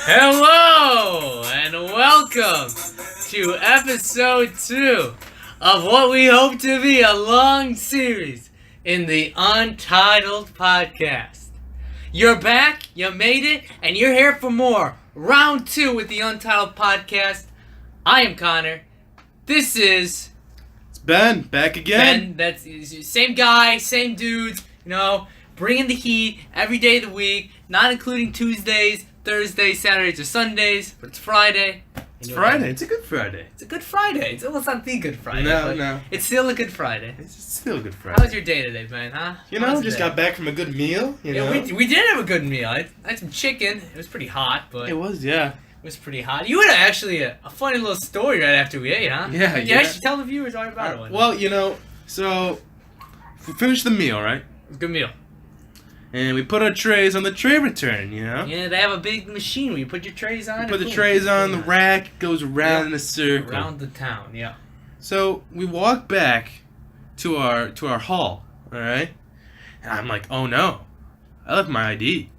Hello and welcome to episode 2 of what we hope to be a long series in the Untitled podcast. You're back, you made it, and you're here for more. Round 2 with the Untitled podcast. I am Connor. This is... It's Ben, back again. Ben, that's same guy, same dudes, bringing the heat every day of the week, not including Tuesdays, Thursdays, Saturdays, or Sundays, but it's Friday. It's Friday. It's a good Friday. It's a good Friday. It's not the good Friday. No. It's still a good Friday. It's still a good Friday. How was your day today, man, huh? Just got back from a good meal, Yeah, we did have a good meal. I had some chicken. It was pretty hot, but... It was, yeah. It was pretty hot. You had actually a funny little story right after we ate, huh? Yeah. You actually tell the viewers all about it. Well, so... We finished the meal, right? It was a good meal. And we put our trays on the tray return, Yeah, they have a big machine where you put your trays on. Put the trays on, the rack goes around in a circle. Around the town, yeah. So, we walk back to our hall, alright? And I'm like, oh no, I left my ID.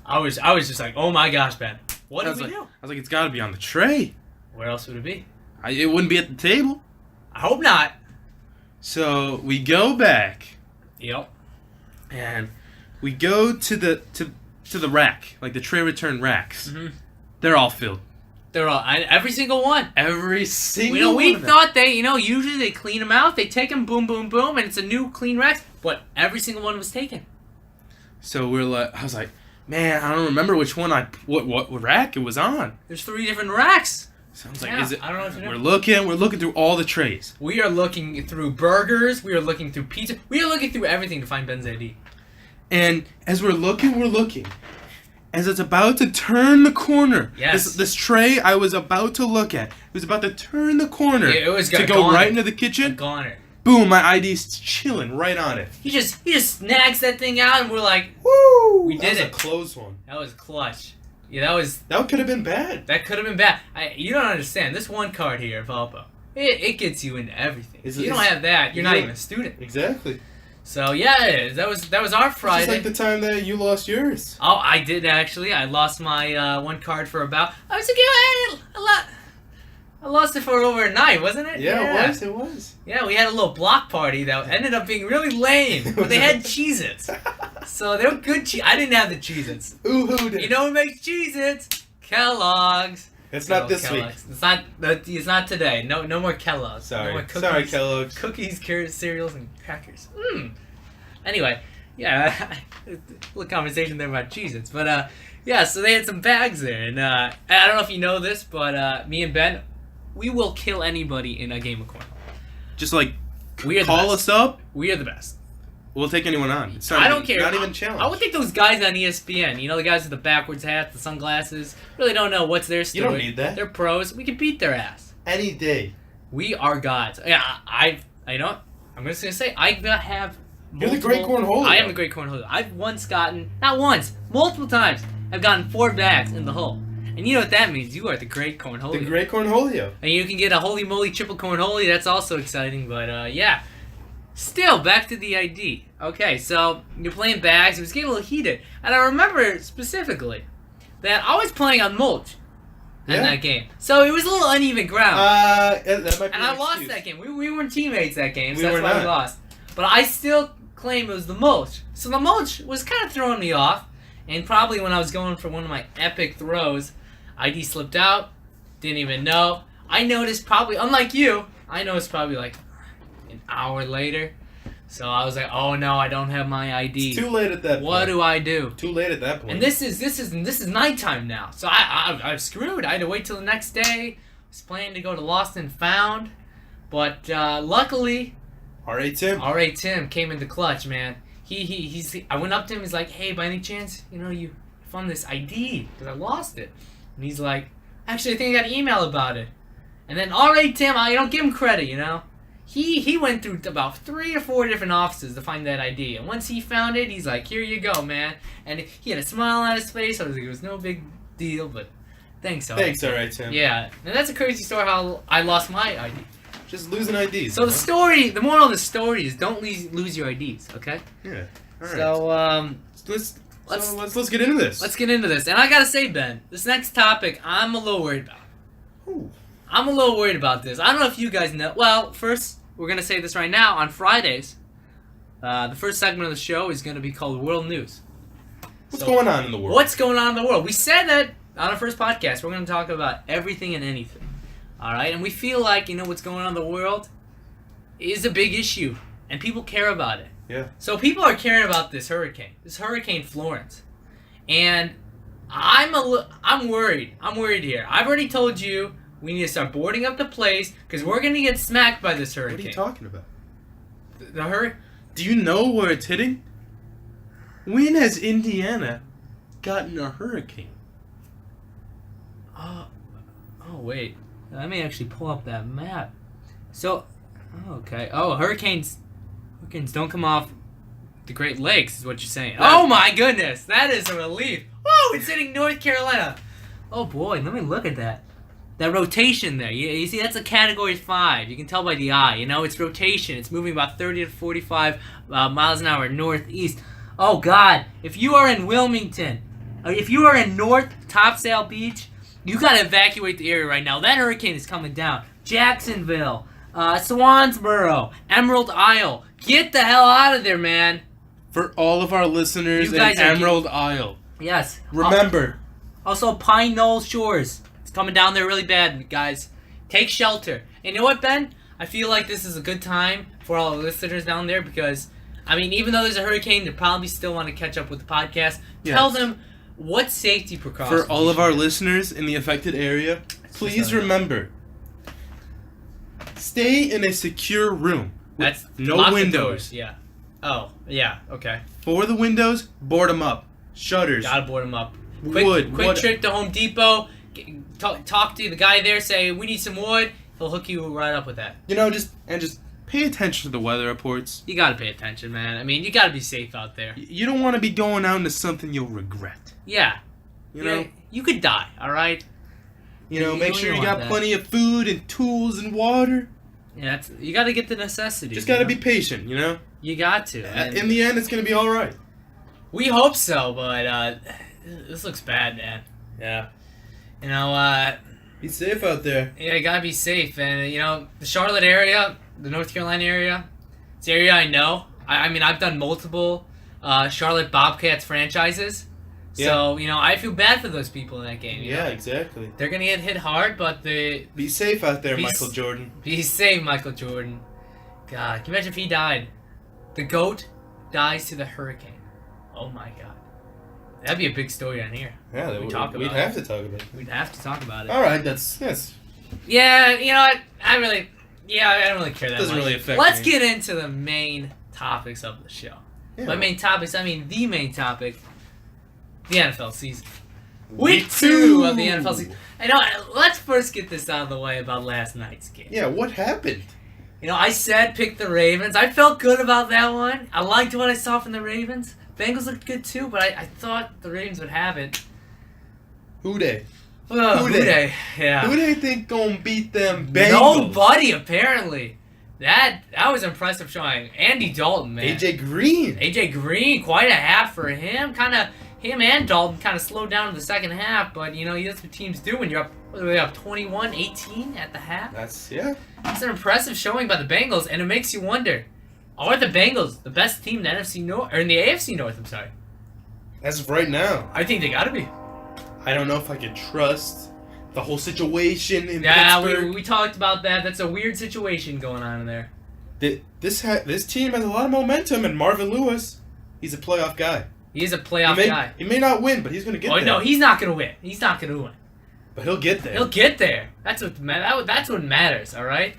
I was just like, oh my gosh, Ben. What did we do? I was like, it's gotta be on the tray. Where else would it be? It wouldn't be at the table. I hope not. So, we go back. Yep. And... we go to the rack, like the tray return racks. Mm-hmm. They're all filled. They're all every single one. Every single one. We thought they, usually they clean them out. They take them, boom, boom, boom, and it's a new clean rack. But every single one was taken. So I was like, man, I don't remember which one what rack it was on. There's 3 different racks. So I was like, yeah, is it? I don't know what to do. We're looking through all the trays. We are looking through burgers. We are looking through pizza. We are looking through everything to find Ben's ID. And as we're looking. As it's about to turn the corner. Yes. This tray I was about to look at. It was about to turn the corner. Yeah, it was to go right into the kitchen. Goner. Boom, my ID's chilling right on it. He just snags that thing out and we're like, woo! We did it. That was a close one. That was clutch. Yeah, that could have been bad. That could have been bad. You don't understand. This one card here, Valpo, it gets you into everything. If you don't have that, you're not even a student. Exactly. So yeah, that was our Friday. Just like the time that you lost yours. Oh, I did actually. I lost my one card for about. I was thinking I lost it for over a night, wasn't it? Yeah, it was. Yeah, we had a little block party that ended up being really lame, but they had Cheez-Its. So they were good I didn't have the Cheez-Its. Ooh, who did? You know who makes Cheez-Its? Kellogg's. It's not this Kellogg's. Week. It's not today. No more Kellogg's. Sorry. No more cookies, Sorry, Kellogg's. Cookies, cereals, and crackers. Anyway, yeah, a little conversation there about Cheez-Its. But, yeah, so they had some bags there. And I don't know if you know this, but me and Ben, we will kill anybody in a game of cornhole. Just like, call us up. We are the best. We'll take anyone on. I don't care. Not even challenge. I would think those guys on ESPN, the guys with the backwards hats, the sunglasses, really don't know what's their story. You don't need that. They're pros. We can beat their ass. Any day. We are gods. Yeah, I'm just going to say, I have... You're the great cornhole. I am the great cornhole. I've multiple times, I've gotten 4 bags in the hole. And you know what that means. You are the great cornhole. The great cornholio. And you can get a holy moly triple cornhole. That's also exciting. But, yeah. Still, back to the ID. Okay, so you're playing bags. It was getting a little heated. And I remember specifically that I was playing on mulch in that game. So it was a little uneven ground. That might be and I lost that game. We weren't teammates that game, so we that's why we lost. But I still claim it was the mulch. So the mulch was kind of throwing me off. And probably when I was going for one of my epic throws, ID slipped out. Didn't even know. I noticed probably, unlike you, like an hour later. So I was like, oh no, I don't have my ID. It's too late at that point. What do I do? Too late at that point. And this is nighttime now. So I was screwed. I had to wait till the next day. I was planning to go to Lost and Found. But luckily, R.I.P. Tim came in the clutch, man. I went up to him, he's like, hey, by any chance, you found this ID? Because I lost it. And he's like, actually, I think I got an email about it. And then R.I.P. Tim, I don't give him credit, He went through about 3 or 4 different offices to find that ID. And once he found it, he's like, here you go, man. And he had a smile on his face. I was like, it was no big deal, but thanks, R.I.P. Thanks, R.I.P. Tim. Yeah. And that's a crazy story how I lost my ID. Just losing IDs. So the moral of the story is don't lose your IDs, okay? Yeah. All right. So, let's get into this. Let's get into this. And I gotta say, Ben, this next topic, I'm a little worried about. Ooh. I'm a little worried about this. I don't know if you guys know. Well, first, we're gonna say this right now. On Fridays, the first segment of the show is gonna be called World News. What's going on in the world? What's going on in the world? We said that on our first podcast, we're gonna talk about everything and anything. All right, and we feel like what's going on in the world is a big issue, and people care about it. Yeah. So people are caring about this Hurricane Florence, and I'm worried. I'm worried here. I've already told you we need to start boarding up the place because we're gonna get smacked by this hurricane. What are you talking about? The hurricane. Do you know where it's hitting? When has Indiana gotten a hurricane? Oh wait. Let me actually pull up that map. So, okay. Oh, hurricanes don't come off the Great Lakes, is what you're saying. Oh my goodness, that is a relief. Whoa, it's hitting North Carolina. Oh boy, let me look at that. That rotation there. You see, that's a Category 5. You can tell by the eye. It's rotation. It's moving about 30 to 45 miles an hour northeast. Oh God, if you are in Wilmington, if you are in North Topsail Beach, you gotta evacuate the area right now. That hurricane is coming down. Jacksonville, Swansboro, Emerald Isle. Get the hell out of there, man. For all of our listeners in Emerald Isle. Yes. Remember. Also, Pine Knoll Shores. It's coming down there really bad, guys. Take shelter. And you know what, Ben? I feel like this is a good time for all the listeners down there because, even though there's a hurricane, they probably still want to catch up with the podcast. Yes. Tell them what safety precautions. For all of our listeners in the affected area, please remember, stay in a secure room. That's no windows. Yeah. Oh, yeah. Okay. For the windows, board them up. Shutters. Gotta board them up. Quick trip to Home Depot. Talk to the guy there. Say we need some wood. He'll hook you right up with that. Just pay attention to the weather reports. You gotta pay attention, man. You gotta be safe out there. You don't want to be going out into something you'll regret. Yeah. You could die. All right. Make sure you got plenty of food and tools and water. Yeah, you got to get the necessities. Just got to be patient, You got to. In the end, it's going to be all right. We hope so, but this looks bad, man. Yeah. Be safe out there. Yeah, you got to be safe. And, the Charlotte area, the North Carolina area, it's an area I know. I've done multiple Charlotte Bobcats franchises. Yeah. So, I feel bad for those people in that game. Yeah, exactly. They're going to get hit hard, but they... Be safe out there, Michael Jordan. Be safe, Michael Jordan. God, can you imagine if he died? The GOAT dies to the hurricane. Oh, my God. That'd be a big story on here. Yeah, we'd have to talk about it. We'd have to talk about it. All right, yes. Yeah, I don't really care that much. Doesn't really affect Let's me. Get into the main topics of the show. Yeah. By main topics, the main topic... The NFL season. Week 2 of the NFL season. Let's first get this out of the way about last night's game. Yeah, what happened? I said pick the Ravens. I felt good about that one. I liked what I saw from the Ravens. Bengals looked good too, but I thought the Ravens would have it. Who they? Who they? Yeah. Who they think gonna beat them Bengals? Nobody, apparently. That was impressive showing. Andy Dalton, man. AJ Green, quite a half for him. Him and Dalton kind of slowed down in the second half, but that's what teams do when you're up 21-18 at the half. That's an impressive showing by the Bengals, and it makes you wonder: are the Bengals the best team in the NFC North or in the AFC North? I'm sorry. As of right now, I think they gotta be. I don't know if I can trust the whole situation in Pittsburgh. Yeah, we talked about that. That's a weird situation going on in there. This team has a lot of momentum, and Marvin Lewis, he's a playoff guy. He's a playoff guy. He may not win, but he's going to get there. Oh, no, he's not going to win. He's not going to win. But he'll get there. He'll get there. That's what matters, all right?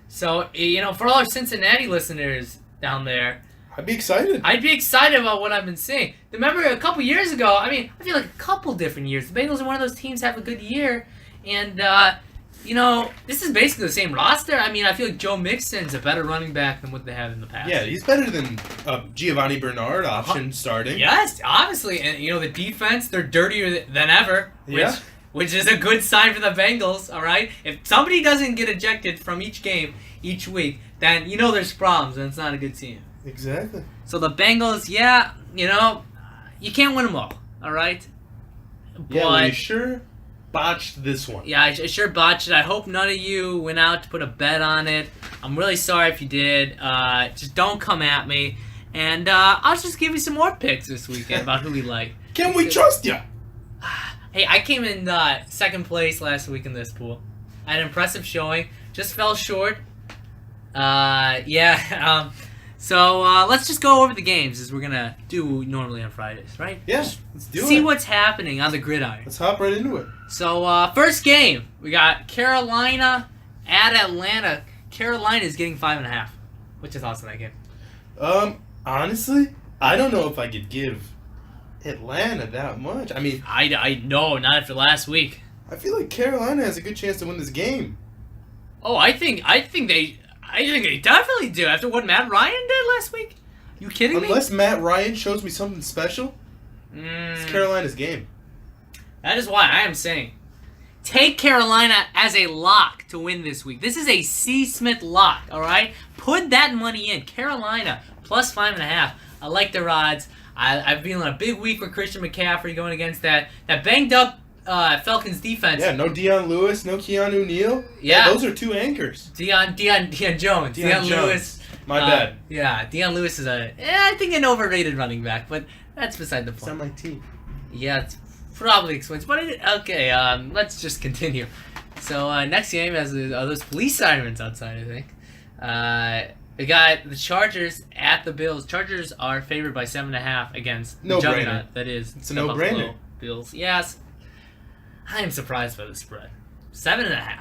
So, for all our Cincinnati listeners down there, I'd be excited. I'd be excited about what I've been seeing. Remember a couple years ago, I feel like a couple different years, the Bengals are one of those teams that have a good year, and, this is basically the same roster. I feel like Joe Mixon's a better running back than what they have in the past. Yeah, he's better than Giovanni Bernard option starting. Yes, obviously. And, the defense, they're dirtier than ever. Which is a good sign for the Bengals, all right? If somebody doesn't get ejected from each game, each week, then there's problems, and it's not a good team. Exactly. So the Bengals, you can't win them all right? Yeah, well, you sure botched this one. Yeah, I sure botched it. I hope none of you went out to put a bet on it. I'm really sorry if you did. Just don't come at me. And I'll just give you some more picks this weekend about who we like. Can we trust you? Hey, I came in second place last week in this pool. I had an impressive showing. Just fell short. So let's just go over the games as we're going to do normally on Fridays, right? Yeah, let's do it. See what's happening on the gridiron. Let's hop right into it. So, first game, we got Carolina at Atlanta. Carolina is getting 5.5. What's your thoughts on that game? Honestly, I don't know if I could give Atlanta that much. I mean, I know, not after last week. I feel like Carolina has a good chance to win this game. Oh, I think they definitely do after what Matt Ryan did last week. You kidding me? Unless Matt Ryan shows me something special, it's Carolina's game. That is why I am saying, take Carolina as a lock to win this week. This is a C. Smith lock, all right? Put that money in. Carolina plus 5.5. I like their odds. I've been on a big week with Christian McCaffrey going against that banged up Falcons defense. Yeah, no Deion Lewis, no Keanu Neal. Yeah, those are two anchors. Deion Jones. Deion Lewis. My bad. Yeah, Deion Lewis is I think an overrated running back, but that's beside the point. It's on my team. Yeah, it's probably explains. But okay, let's just continue. So next game has those police sirens outside, I think. We got the Chargers at the Bills. Chargers are favored by 7.5 against the juggernaut. That is, it's a no-brainer. Bills. Yes, I am surprised by the spread. 7.5.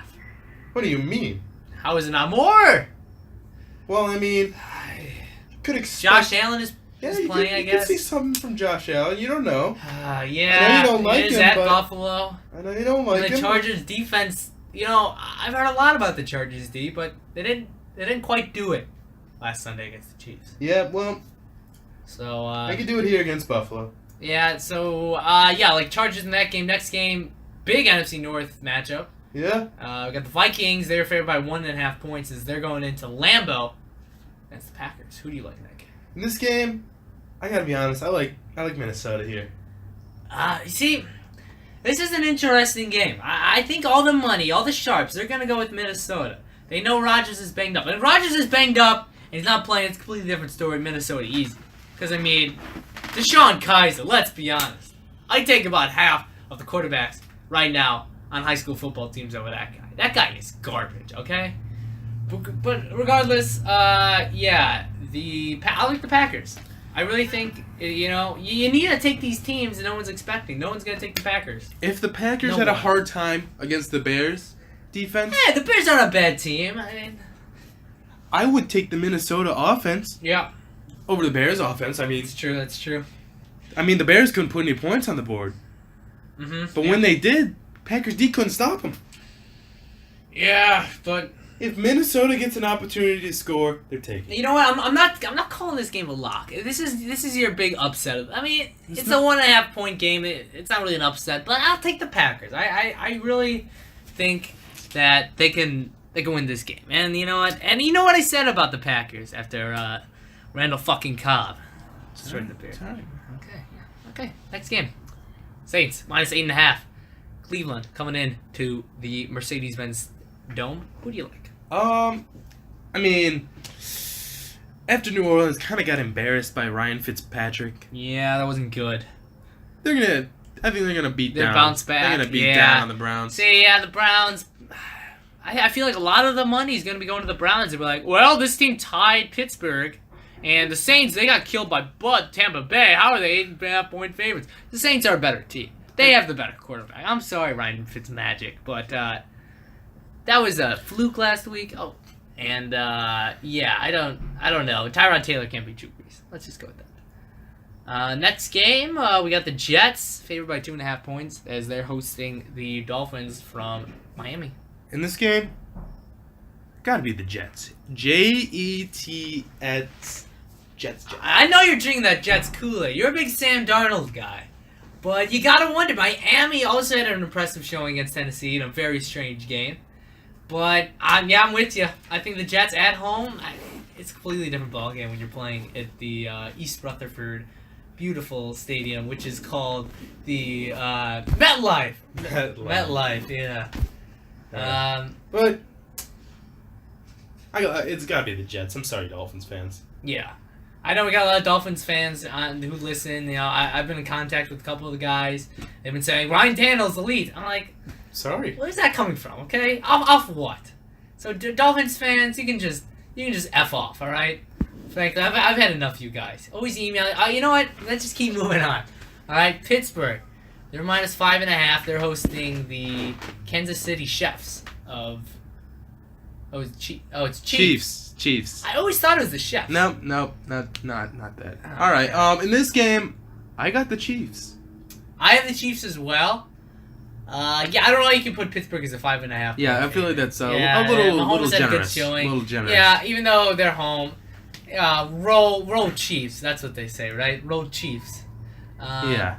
What do you mean? How is it not more? Well, I mean, you could expect Josh Allen is playing. I guess you could see something from Josh Allen. You don't know. Yeah, I know you don't like it is him, at but Buffalo. I know you don't like him. The Chargers defense. You know, I've heard a lot about the Chargers D, but they didn't quite do it last Sunday against the Chiefs. Yeah, well, so they could do it here against Buffalo. Yeah, so like Chargers in that game. Next game, big NFC North matchup. Yeah. We got the Vikings. They're favored by 1.5 points as they're going into Lambeau. That's the Packers. Who do you like in that game? In this game, I gotta be honest. I like Minnesota here. You see, this is an interesting game. I think all the money, all the sharps, they're gonna go with Minnesota. They know Rodgers is banged up. And if Rodgers is banged up and he's not playing, it's a completely different story. Minnesota easy. Because, I mean, Deshaun Kaiser, let's be honest. I take about half of the quarterbacks right now on high school football teams over that guy. That guy is garbage, okay? But regardless, I like the Packers. I really think, you need to take these teams that no one's expecting. No one's going to take the Packers. If the Packers had a hard time against the Bears defense... Yeah, the Bears aren't a bad team. I would take the Minnesota offense. Yeah. Over the Bears offense. I mean... That's true. I mean, the Bears couldn't put any points on the board. Mm-hmm. But when they did, Packers D couldn't stop them. Yeah, but... If Minnesota gets an opportunity to score, they're taking it. You know what? I'm not calling this game a lock. This is your big upset. I mean, it's a 1.5 point game. It's not really an upset, but I'll take the Packers. I really think that they can win this game. And you know what? And you know what I said about the Packers after Randall fucking Cobb. Just right in the beer. Okay. Next game. Saints minus 8.5. Cleveland coming in to the Mercedes-Benz Dome. Who do you like? I mean, after New Orleans kind of got embarrassed by Ryan Fitzpatrick. Yeah, that wasn't good. I think they're gonna beat down. Bounce back. They're gonna beat down on the Browns. See, the Browns. I feel like a lot of the money is gonna be going to the Browns. They're like, well, this team tied Pittsburgh, and the Saints, they got killed by Tampa Bay. How are they 8.5 point favorites? The Saints are a better team. They have the better quarterback. I'm sorry, Ryan Fitzmagic, but that was a fluke last week. Oh, and I don't know. Tyrod Taylor can't be Drew Brees. Let's just go with that. Next game, we got the Jets favored by 2.5 points as they're hosting the Dolphins from Miami. In this game, gotta be the Jets. Jets. Jets. I know you're drinking that Jets Kool-Aid. You're a big Sam Darnold guy. But you gotta wonder, Miami also had an impressive showing against Tennessee in a very strange game. But, I'm with you. I think the Jets at home, it's a completely different ballgame when you're playing at the East Rutherford beautiful stadium, which is called the MetLife. MetLife, yeah. But it's got to be the Jets. I'm sorry, Dolphins fans. Yeah. I know we got a lot of Dolphins fans who listen. You know, I've been in contact with a couple of the guys. They've been saying Ryan Tannehill's elite. I'm like, sorry. Where's that coming from? Okay, off what? So Dolphins fans, you can just f off. All right. Frankly, I've had enough of you guys. Always email. You know what? Let's just keep moving on. All right, Pittsburgh. They're -5.5. They're hosting the Kansas City Chiefs of. It's Chiefs. Chiefs. I always thought it was the Chefs. No, not that. All right. In this game, I got the Chiefs. I have the Chiefs as well. Yeah, I don't know how you can put Pittsburgh as a 5.5. Yeah, I feel like that's a little generous. Good showing. A little generous. Yeah, even though they're home. Roll Chiefs. That's what they say, right? Roll Chiefs. Yeah.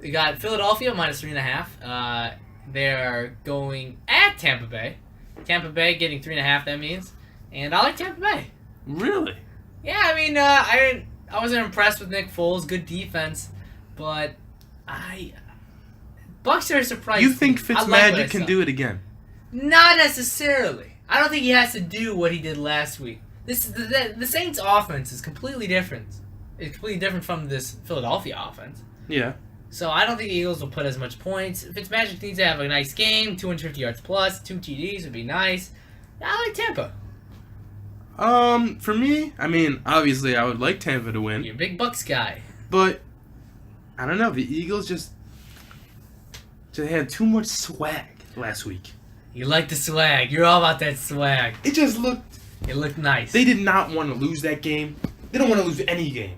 We got Philadelphia -3.5. They're going at Tampa Bay. Tampa Bay getting 3.5. That means, and I like Tampa Bay. Really? Yeah, I mean, I wasn't impressed with Nick Foles. Good defense, but Bucks are surprised. You think Fitzmagic can do it again? Not necessarily. I don't think he has to do what he did last week. The Saints' offense is completely different. It's completely different from this Philadelphia offense. Yeah. So I don't think the Eagles will put as much points. Fitzmagic needs to have a nice game, 250 yards plus, 2 TDs would be nice. I like Tampa. For me, I mean, obviously I would like Tampa to win. You're a big Bucks guy. But I don't know, the Eagles just had too much swag last week. You like the swag. You're all about that swag. It just looked... It looked nice. They did not want to lose that game. They don't want to lose any game.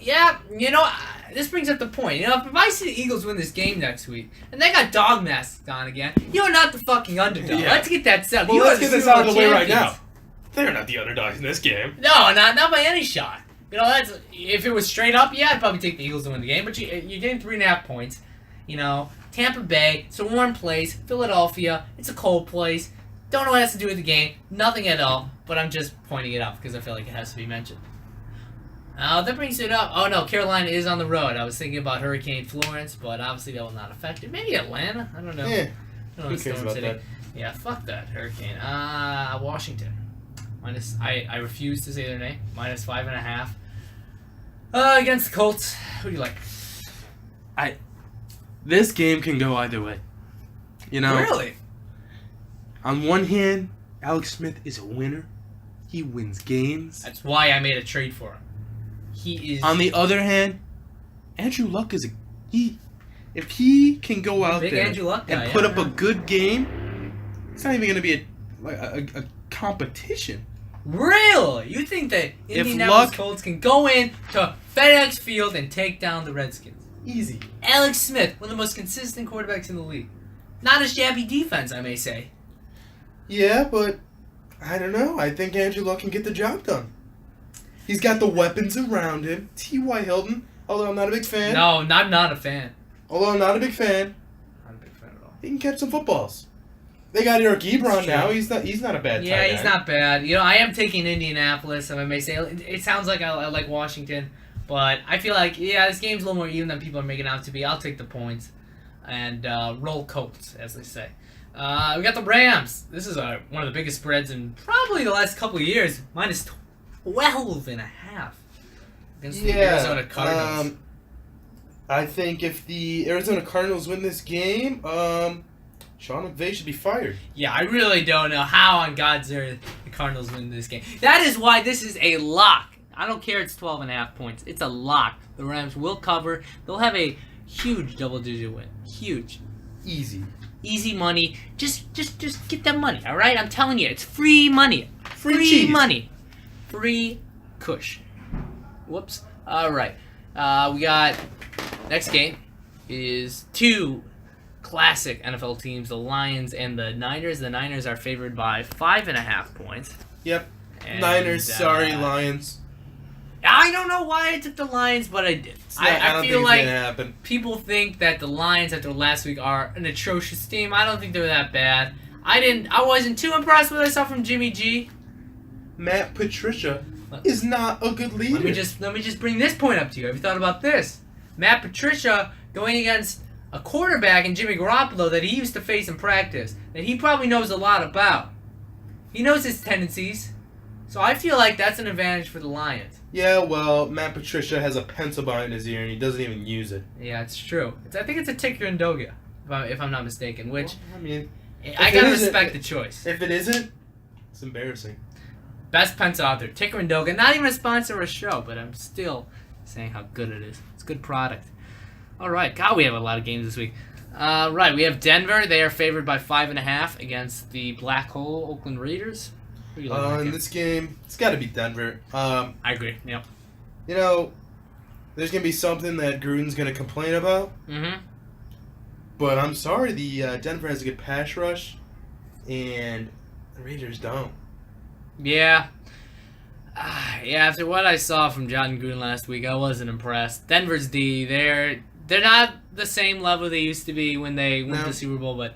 Yeah, you know, this brings up the point. You know, if I see the Eagles win this game next week, and they got dog masks on again, you're not the fucking underdog. Yeah. Let's get that set. Well, let's get this out of the way right now. They're not the underdogs in this game. No, not by any shot. You know, that's if it was straight up, yeah, I'd probably take the Eagles to win the game. But you're getting 3.5 points. You know, Tampa Bay, it's a warm place. Philadelphia, it's a cold place. Don't know what it has to do with the game. Nothing at all. But I'm just pointing it out because I feel like it has to be mentioned. That brings it up. Oh no, Carolina is on the road. I was thinking about Hurricane Florence, but obviously that will not affect it. Maybe Atlanta. I don't know. Yeah. Who cares about that? Yeah, fuck that hurricane. Washington. I refuse to say their name. -5.5. Against the Colts. Who do you like? This game can go either way. You know. Really? On one hand, Alex Smith is a winner. He wins games. That's why I made a trade for him. He is. On the other hand, Andrew Luck is if he can go out there and put up a good game, it's not even going to be a competition. Really? You think that Indianapolis Colts can go in to FedEx Field and take down the Redskins? Easy. Alex Smith, one of the most consistent quarterbacks in the league. Not a shabby defense, I may say. Yeah, but I don't know. I think Andrew Luck can get the job done. He's got the weapons around him. T.Y. Hilton, although I'm not a big fan. No, I'm not a fan. Although I'm not a big fan. Not a big fan at all. He can catch some footballs. They got Eric Ebron now. He's not a bad tight end. He's not bad. You know, I am taking Indianapolis, I may say. It sounds like I like Washington, but I feel like, this game's a little more even than people are making it out to be. I'll take the points and roll Colts, as they say. We got the Rams. This is one of the biggest spreads in probably the last couple of years. -12.5 against the Arizona Cardinals. I think if the Arizona Cardinals win this game, Sean McVay should be fired. Yeah, I really don't know how on God's earth the Cardinals win this game. That is why this is a lock. I don't care it's 12.5 points. It's a lock. The Rams will cover. They'll have a huge double-digit win. Huge. Easy money. Just get that money, all right? I'm telling you, it's free money. Free money. Free cush. Whoops. All right. We got next game is two classic NFL teams, the Lions and the Niners. The Niners are favored by 5.5 points. Yep. And, Niners, sorry, Lions. I don't know why I took the Lions, but I did. I feel like people think that the Lions after last week are an atrocious team. I don't think they're that bad. I wasn't too impressed with what I saw from Jimmy G. Matt Patricia is not a good leader. Let me just bring this point up to you. Have you thought about this? Matt Patricia going against a quarterback in Jimmy Garoppolo that he used to face in practice, that he probably knows a lot about. He knows his tendencies. So I feel like that's an advantage for the Lions. Yeah, well, Matt Patricia has a pencil behind his ear and he doesn't even use it. Yeah, it's true. I think it's a Ticonderoga, if I'm not mistaken. Which, well, I mean, I gotta respect the choice. If it isn't, it's embarrassing. Best pencil out there, Ticonderoga. Not even a sponsor of a show, but I'm still saying how good it is. It's a good product. All right, God, we have a lot of games this week. Right, we have Denver. They are favored by 5.5 against the Black Hole Oakland Raiders. In this game, it's got to be Denver. I agree. Yep. You know, there's gonna be something that Gruden's gonna complain about. Mm-hmm. But I'm sorry, the Denver has a good pass rush, and the Raiders don't. Yeah. Yeah. After what I saw from John Gruden last week, I wasn't impressed. Denver's D, they're not the same level they used to be when they went to the Super Bowl, but.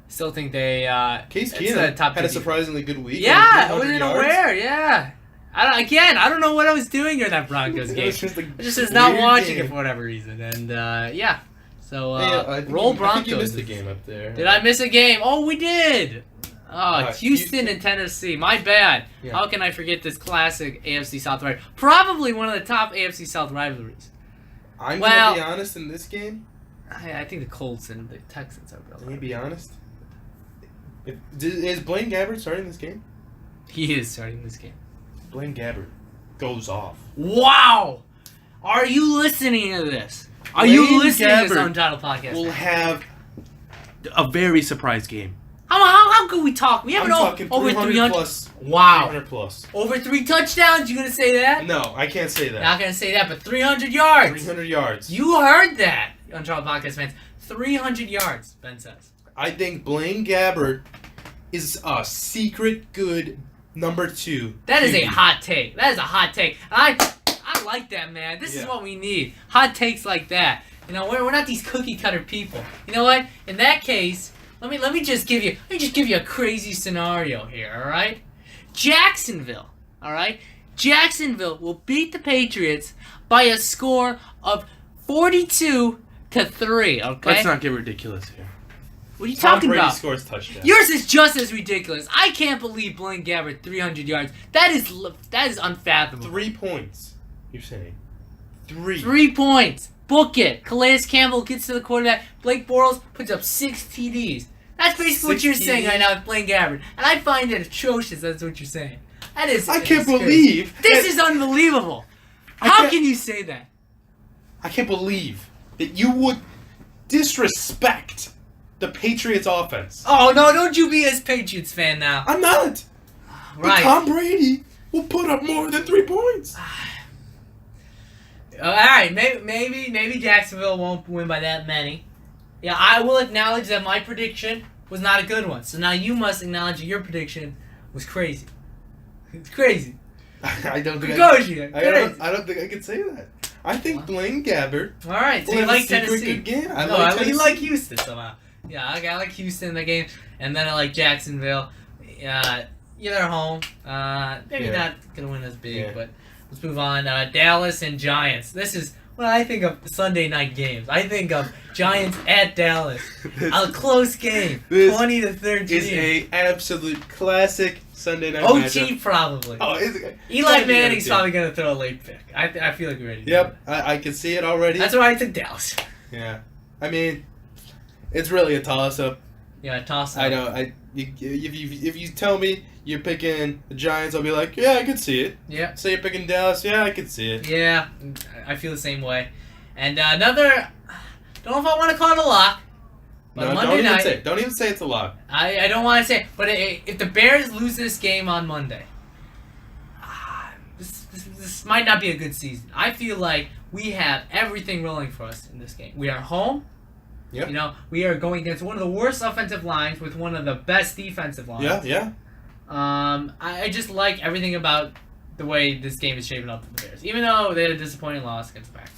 Still think they. Case Keenum had a surprisingly good week. Yeah, I wasn't aware. Yeah, I don't know what I was doing during that Broncos game. I just was not watching it for whatever reason, and yeah. So roll Broncos. I think you missed the game up there. Did I miss a game? Oh, we did. Oh, Houston and Tennessee. My bad. Yeah. How can I forget this classic AFC South rivalry? Probably one of the top AFC South rivalries. I'm gonna be honest in this game. I think the Colts and the Texans are real. Can you be honest? Is Blaine Gabbert starting this game? He is starting this game. Blaine Gabbert goes off. Wow! Are you listening to this? Are you listening to this Untitled podcast? We'll have a very surprise game. How could we talk? We haven't over 300 plus. Wow. 300 plus. Over 3 touchdowns? You gonna say that? No, I can't say that. Not gonna say that, but 300 yards. 300 yards. You heard that, Untitled podcast fans. 300 yards, Ben says. I think Blaine Gabbert is a secret good number 2. That is a hot take. That is a hot take. I like that, man. This is what we need. Hot takes like that. You know, we're not these cookie cutter people. You know what? In that case, let me just give you a crazy scenario here. All right, Jacksonville. All right, Jacksonville will beat the Patriots by a score of 42-3. Okay. Let's not get ridiculous here. What are you talking about? Tom Brady scores touchdowns. Yours is just as ridiculous. I can't believe Blaine Gabbert 300 yards. That is unfathomable. 3 points. You're saying 3. 3 points. Book it. Calais Campbell gets to the quarterback. Blake Bortles puts up 6 TDs. That's basically what you're saying right now with Blaine Gabbert, and I find it atrocious. That's what you're saying. That is. I can't believe this is unbelievable. How can you say that? I can't believe that you would disrespect the Patriots offense. Oh, no, don't you be a Patriots fan now. I'm not. Right. But Tom Brady will put up more than 3 points. All right, maybe Jacksonville won't win by that many. Yeah, I will acknowledge that my prediction was not a good one. So now you must acknowledge that your prediction was crazy. It's crazy. I don't think I don't think I could say that. I think Blaine Gabbert. All right, so you like Tennessee. Good game. You like Houston somehow. Yeah, I like Houston in the game, and then I like Jacksonville. Yeah, they're home. Maybe not gonna win as big, but let's move on. Dallas and Giants. This is when I think of Sunday night games. I think of Giants at Dallas. A close game, 20-13. Is a absolute classic Sunday night OT matchup. Probably. Oh, Eli Manning's probably gonna throw a late pick. I feel like we're ready. Yep, I can see it already. That's why I took Dallas. Yeah, I mean, it's really a toss-up. Yeah, a toss-up. I know. If you tell me you're picking the Giants, I'll be like, yeah, I could see it. Yeah. Say you're picking Dallas, yeah, I could see it. Yeah, I feel the same way. And another, don't know if I want to call it a lock. But no, Monday night, don't even say it's a lock. I don't want to say it, but if the Bears lose this game on Monday, this might not be a good season. I feel like we have everything rolling for us in this game. We are home. Yep. You know, we are going against one of the worst offensive lines with one of the best defensive lines. Yeah. I just like everything about the way this game is shaping up for the Bears, even though they had a disappointing loss against the Packers.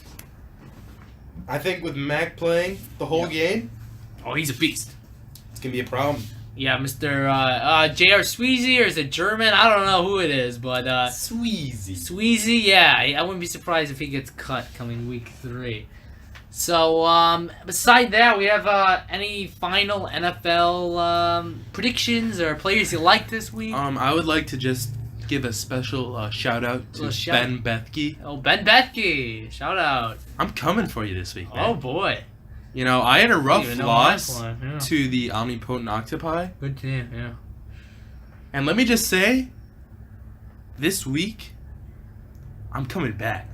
I think with Mac playing the whole game, oh, he's a beast. It's gonna be a problem. Yeah, Mr. J.R. Sweezy, or is it German? I don't know who it is, but Sweezy, yeah. I wouldn't be surprised if he gets cut coming week 3. So, beside that, we have any final NFL predictions or players you like this week? I would like to just give a special shout out to Ben Bethke. Oh, Ben Bethke! Shout out. I'm coming for you this week, man. Oh boy. You know, I had a rough loss to the Omnipotent Octopi. Good team, yeah. And let me just say, this week, I'm coming back.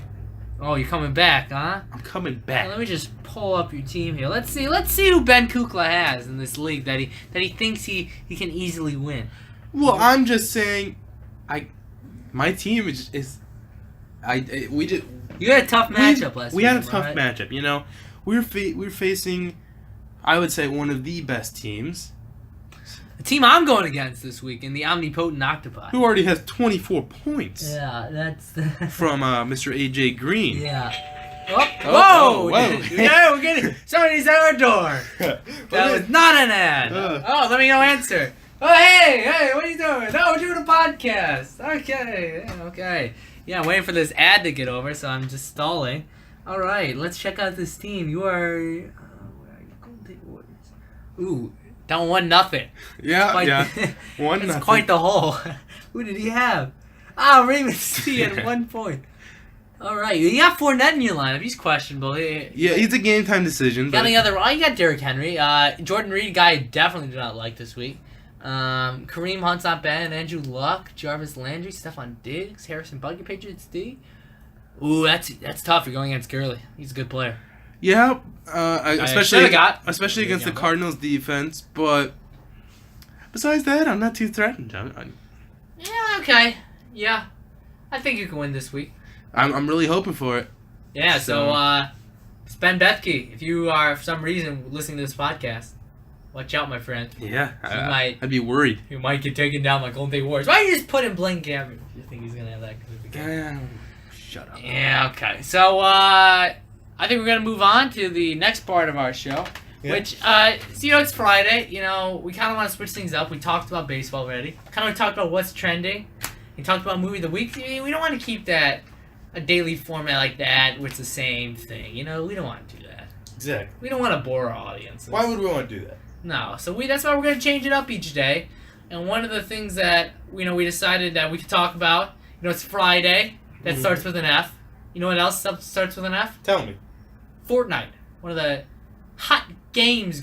Oh, you're coming back, huh? I'm coming back. Let me just pull up your team here. Let's see who Ben Kukla has in this league that he thinks he can easily win. Well, I'm just saying, my team is we just. You had a tough matchup last week. We had a tough matchup. You know, we're facing, I would say, one of the best teams. The team I'm going against this week in the Omnipotent Octopi. Who already has 24 points. Yeah, that's from Mr. AJ Green. Yeah. Whoa! Yeah, we're getting somebody's at our door. That was not an ad. Let me go answer. Oh, hey, what are you doing? No, we're doing a podcast. Okay. Yeah, I'm waiting for this ad to get over, so I'm just stalling. All right, let's check out this team. You are, where are you? Golden Warriors. Ooh, down 1-0. Yeah. 1-0. That's quite the hole. Who did he have? Raymond C at 1 point. All right, you got Fournette in your lineup. He's questionable. Yeah, he's a game time decision. You got you got Derrick Henry. Jordan Reed, guy I definitely do not like this week. Kareem Hunt's not bad. Andrew Luck, Jarvis Landry, Stephon Diggs, Harrison Butker, Patriots D. Ooh, that's tough. You're going against Gurley. He's a good player. Yeah, especially against the Cardinals defense. But besides that, I'm not too threatened. Yeah. Okay. Yeah, I think you can win this week. I'm really hoping for it. Yeah. So it's Ben Bethke. If you are for some reason listening to this podcast, watch out, my friend. Yeah, I'd be worried. You might get taken down like Golden State Warriors. Why don't you just put in Blaine Gabbert if you think he's gonna have that good of a game? Shut up. Yeah. Okay. So I think we're gonna move on to the next part of our show, which it's Friday. You know, we kind of want to switch things up. We talked about baseball already. Kind of talked about what's trending. We talked about movie of the week. We don't want to keep that a daily format like that where it's the same thing. You know, we don't want to do that. Exactly. We don't want to bore our audience. Why would we want to do that? No. So that's why we're going to change it up each day. And one of the things that, we decided that we could talk about, it's Friday. That starts with an F. You know what else starts with an F? Tell me. Fortnite. One of the hot games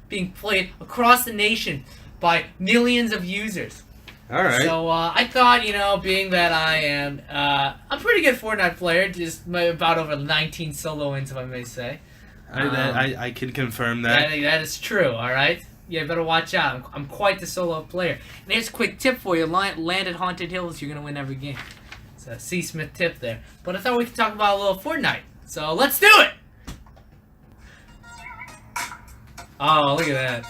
being played across the nation by millions of users. All right. So I thought, being that I am a pretty good Fortnite player, just about over 19 solo wins, if I may say. I can confirm that. That is true, all right? You better watch out. I'm quite the solo player. And here's a quick tip for you. Land at Haunted Hills, you're going to win every game. It's a C. Smith tip there. But I thought we could talk about a little Fortnite. So let's do it! Oh, look at that.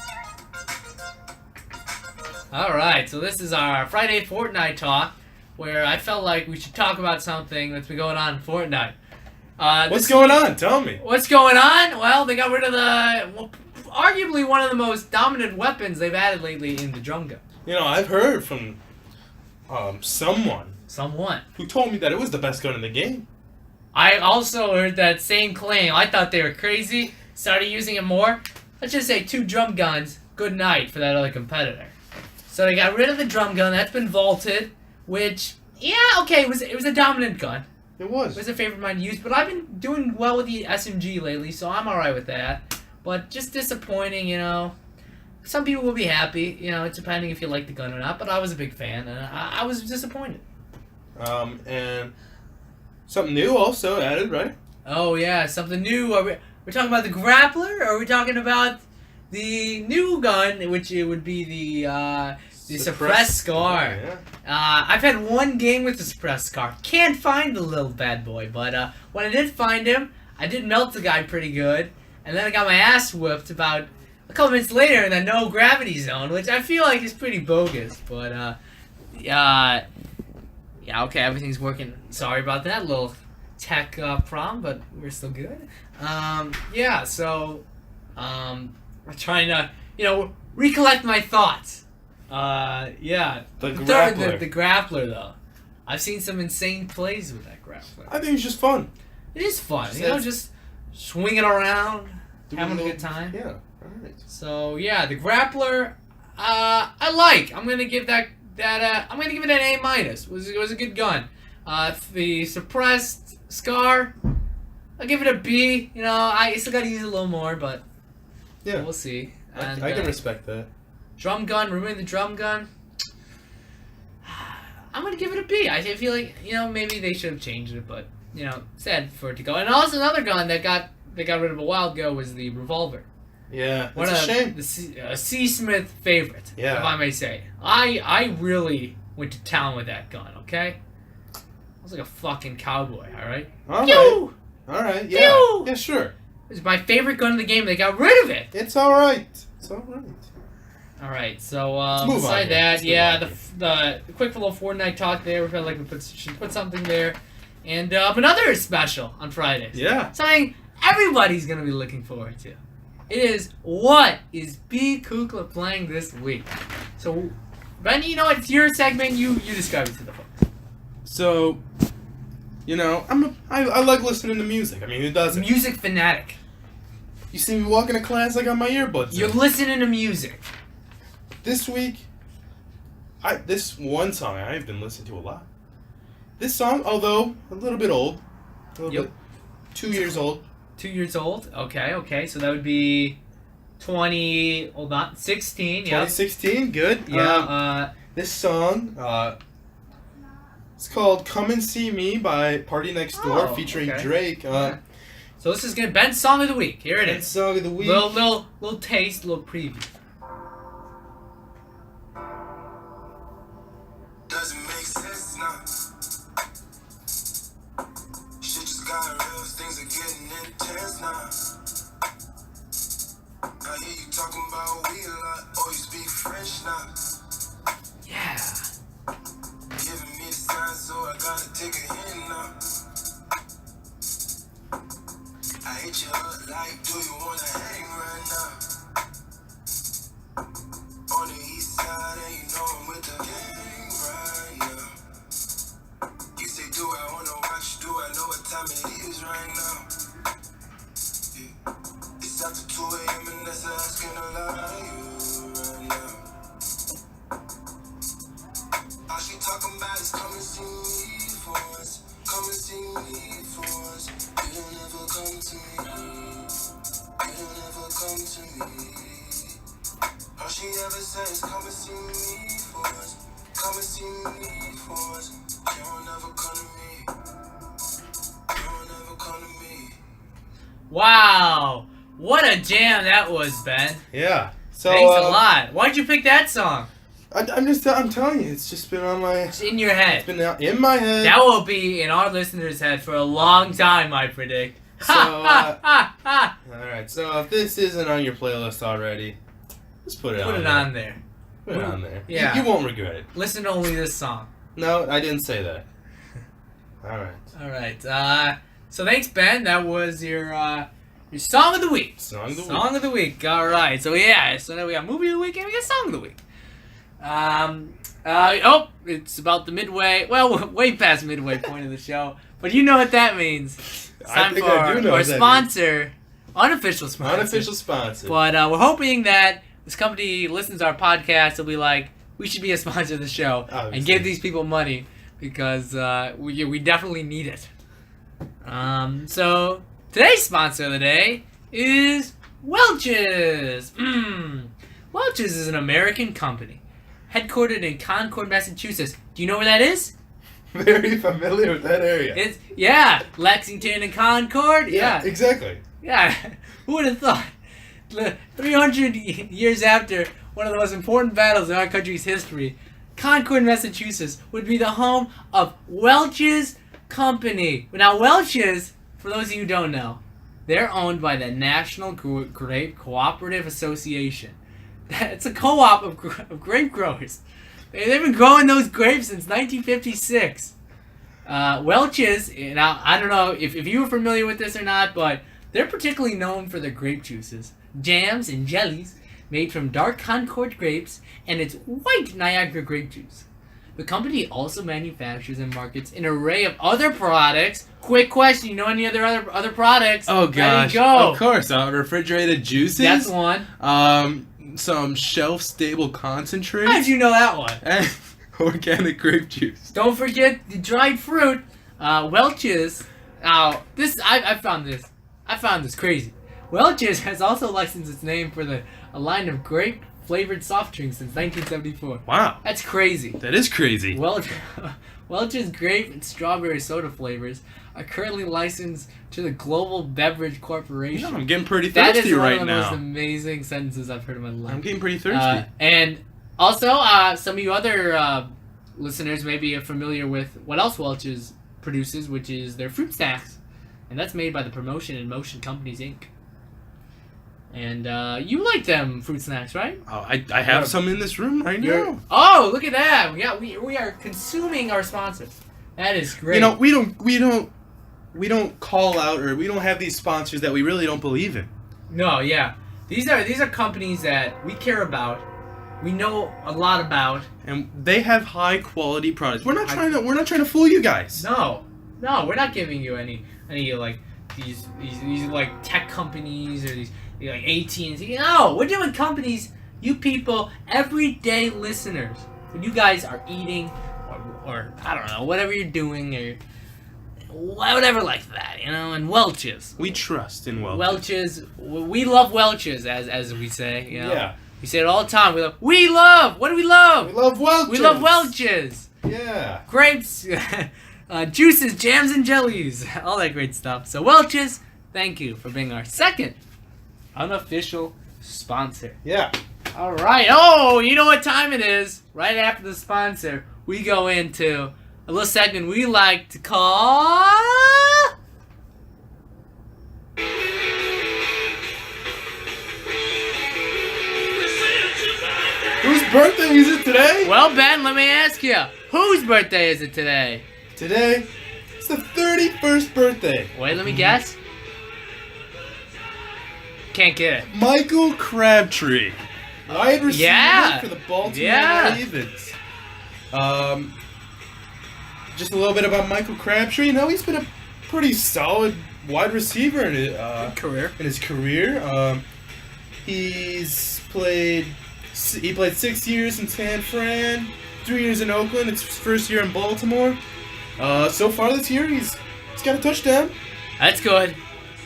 Alright, so this is our Friday Fortnite talk, where I felt like we should talk about something that's been going on in Fortnite. What's going on? Tell me. What's going on? Well, they got rid of arguably one of the most dominant weapons they've added lately in the drum gun. I've heard from someone who told me that it was the best gun in the game. I also heard that same claim. I thought they were crazy. Started using it more. Let's just say 2 drum guns. Good night for that other competitor. So they got rid of the drum gun. That's been vaulted. Which, it was a dominant gun. It was. It was a favorite of mine to use. But I've been doing well with the SMG lately, so I'm alright with that. But just disappointing, Some people will be happy, it's depending if you like the gun or not. But I was a big fan, and I was disappointed. And something new also added, right? Oh, yeah, something new. We're talking about the grappler, or are we talking about the new gun, which it would be the suppressed scar? Yeah. I've had one game with the suppressed scar. Can't find the little bad boy, but when I did find him, I did melt the guy pretty good, and then I got my ass whooped about a couple minutes later in the no gravity zone, which I feel like is pretty bogus, but okay, everything's working. Sorry about that little tech problem, but we're still good. So we're trying to, recollect my thoughts. Yeah. The grappler. The grappler, though. I've seen some insane plays with that grappler. I think it's just fun. It is fun. Just swinging around, having a good time. Yeah. All right. So yeah, the grappler, I like. I'm gonna give I'm gonna give it an A-. It was a good gun. The suppressed scar, I'll give it a B. You know, I still gotta use it a little more, but yeah, we'll see. And, I can respect that. Drum gun, removing the drum gun. I'm gonna give it a B. I feel like, you know, maybe they should have changed it, but you know, sad for it to go. And also another gun that got rid of a while ago was the revolver. Yeah, it's a shame. A C. Smith favorite, if I may say. I really went to town with that gun. Okay, I was like a fucking cowboy. All right. All right. Yeah. Pew! Yeah. Sure. It was my favorite gun in the game. They got rid of it. It's all right. It's all right. All right, so beside that, the quick little Fortnite talk there. We felt like we should put something there, and another special on Fridays. Yeah, something everybody's gonna be looking forward to. It is what is B. Kukla playing this week. So, Ben, you know it's your segment. You describe it to the folks. So, you know, I like listening to music. I mean, who doesn't? Music fanatic. You see me walking to class, I got my earbuds. You're listening to music. This week, this one song I've been listening to a lot. This song, although a little bit old, 2 years old. 2 years old. Okay. So that would be 2016. 2016. Good. Yeah. This song, it's called "Come and See Me" by Party Next Door, featuring Drake. So this is gonna Ben's song of the week. Here it is. Ben's song of the week. Little taste, little preview. Doesn't make sense now. Shit just got real, things are getting intense now. I hear you talking about we a lot, oh you speak French now. Yeah. Giving me the sign, so I gotta take a hint now. I hit you up like, do you wanna hang right now? On the east side, and you know I'm with the gang right now. You say, do I wanna watch? Do I know what time it is right now? Yeah. It's after 2 a.m. and that's asking a lot of you right now. All she talking about is come and see me for once. Come and see me for once. You don't ever come to me. You don't ever come to me. All she ever says, come and see me for once. Come and see me for once. You don't ever come to me. You don't ever come to me. Wow. What a jam that was, Ben. Yeah. So, thanks a lot. Why'd you pick that song? I'm telling you, it's just been on my... It's in your head. It's been in my head. That will be in our listeners' head for a long time, I predict. So, alright, so if this isn't on your playlist already, just put it on there. Put it on there. Put it on there. Yeah. You won't regret it. Listen to only this song. No, I didn't say that. Alright. So thanks, Ben. That was your song of the week. Song of the week. Alright. So yeah, so now we got movie of the week and we got song of the week. It's about the midway, well, way past midway point of the show, but you know what that means. It's time for our sponsor, unofficial sponsor. But we're hoping that this company listens to our podcast, they'll be like, we should be a sponsor of the show, obviously, and give these people money, because we definitely need it. So today's sponsor of the day is Welch's. Welch's is an American company, headquartered in Concord, Massachusetts. Do you know where that is? Very familiar with that area. Lexington and Concord. Yeah, exactly. Yeah, who would have thought? 300 years after one of the most important battles in our country's history, Concord, Massachusetts would be the home of Welch's Company. Now, Welch's, for those of you who don't know, they're owned by the National Grape Cooperative Association. It's a co-op of grape growers. They've been growing those grapes since 1956. Welch's, now I don't know if you were familiar with this or not, but they're particularly known for their grape juices, jams, and jellies made from dark Concord grapes, and it's white Niagara grape juice. The company also manufactures and markets an array of other products. Quick question, you know any other products? Oh gosh, go. Of course, refrigerated juices. That's one. Some shelf-stable concentrates. How did you know that one? And organic grape juice. Don't forget the dried fruit, Welch's. I found this crazy. Welch's has also licensed its name for a line of grape-flavored soft drinks since 1974. Wow. That's crazy. That is crazy. Welch's grape and strawberry soda flavors are currently licensed to the Global Beverage Corporation. I'm getting pretty thirsty right now. That is one of the most amazing sentences I've heard in my life. I'm getting pretty thirsty. And also, some of you other listeners may be familiar with what else Welch's produces, which is their fruit snacks. And that's made by the Promotion and Motion Companies, Inc. And you like them fruit snacks, right? Oh, I have some in this room right now. Oh, look at that! We are consuming our sponsors. That is great. You know, we don't call out, or we don't have these sponsors that we really don't believe in. No, yeah. These are companies that we care about. We know a lot about, and they have high quality products. We're not trying to fool you guys. No, we're not giving you any like these like tech companies or these like AT&T. No, we're doing companies, you people, everyday listeners. When you guys are eating or I don't know, whatever you're doing or whatever like that, you know, and Welch's. We trust in Welch's. Welch's, we love Welch's, as we say, you know. Yeah. We say it all the time. We love. What do we love? We love Welch's. We love Welch's. Yeah. Grapes, juices, jams, and jellies. All that great stuff. So Welch's, thank you for being our second unofficial sponsor. Yeah. All right. Oh, you know what time it is? Right after the sponsor, we go into a little segment we like to call... Whose birthday is it today? Well, Ben, let me ask you, whose birthday is it today? Today, it's the 31st birthday. Wait, let me guess. Can't get it. Michael Crabtree, wide receiver for the Baltimore Ravens. Just a little bit about Michael Crabtree. You know, he's been a pretty solid wide receiver in his career. He played 6 years in San Fran, 3 years in Oakland. It's his first year in Baltimore. So far this year, he's got a touchdown. That's good.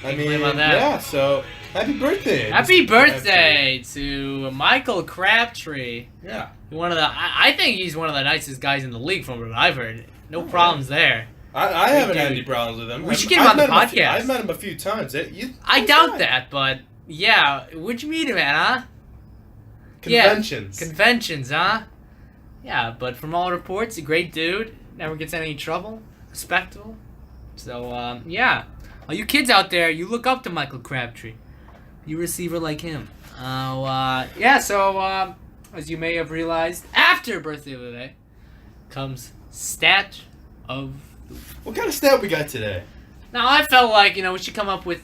I mean, yeah. So happy birthday! Happy birthday to Michael Crabtree. Yeah, I think he's one of the nicest guys in the league, from what I've heard. No problems there. I haven't had any problems with him. We should get him on the podcast. I've met him a few times. I doubt that, but yeah, where'd you meet him at, huh? Conventions. Yeah, conventions, huh? Yeah, but from all reports, a great dude. Never gets in any trouble. Respectable. So, yeah. All you kids out there, you look up to Michael Crabtree. You receiver like him. So, as you may have realized, after birthday of the day comes stat of the week. What kind of stat we got today? Now, I felt like, we should come up with...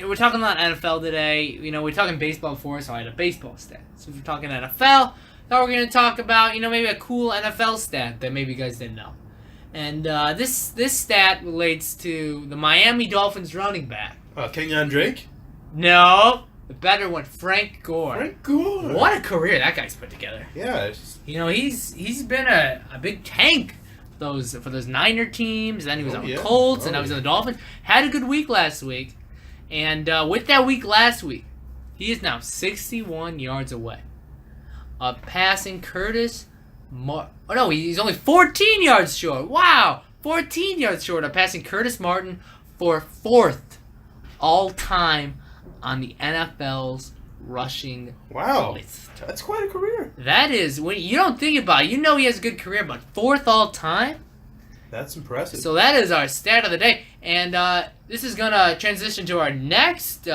we're talking about NFL today. We're talking baseball before, so I had a baseball stat. So if we're talking NFL, now we're going to talk about, maybe a cool NFL stat that maybe you guys didn't know. And this stat relates to the Miami Dolphins running back. Kenyon Drake? No, the better one, Frank Gore. Frank Gore. What a career that guy's put together. Yeah. He's been a big tank for those Niner teams. Then he was on the Colts, and now he's on the Dolphins. Had a good week last week. And with that week last week, he is now 61 yards away of passing Curtis he's only 14 yards short. Wow! 14 yards short of passing Curtis Martin for 4th all-time on the NFL's rushing list. That's quite a career. That is, when you don't think about it, he has a good career, but 4th all-time? That's impressive. So that is our stat of the day. And this is going to transition to our next